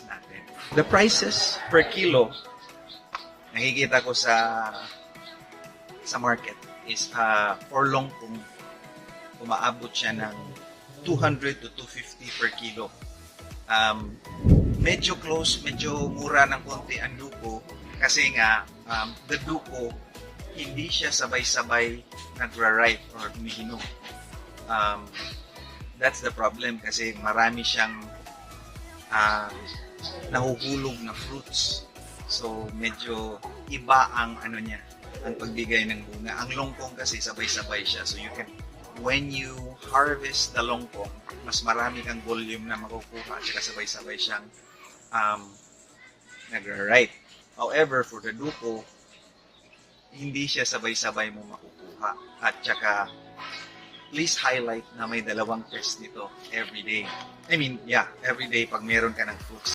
natin. The prices per kilo, nakikita ko sa market is for longkong, umaabot siya ng 200 to 250 per kilo. Medyo close, medyo mura ng konti ang duko kasi nga the duko hindi siya sabay-sabay nagra-ripe or humihinog. That's the problem kasi marami siyang nahuhulog na fruits. So medyo iba ang ano niya, ang pagbigay ng bunga. Ang longkong kasi sabay-sabay siya. So you can, when you harvest the longkong, mas marami kang volume na makukuha at saka sabay-sabay siyang nagra-ripe. However, for the duko, hindi siya sabay-sabay mo makukuha. At saka, please highlight na may 2 test nito every day. I mean, yeah, every day pag meron ka ng fruits.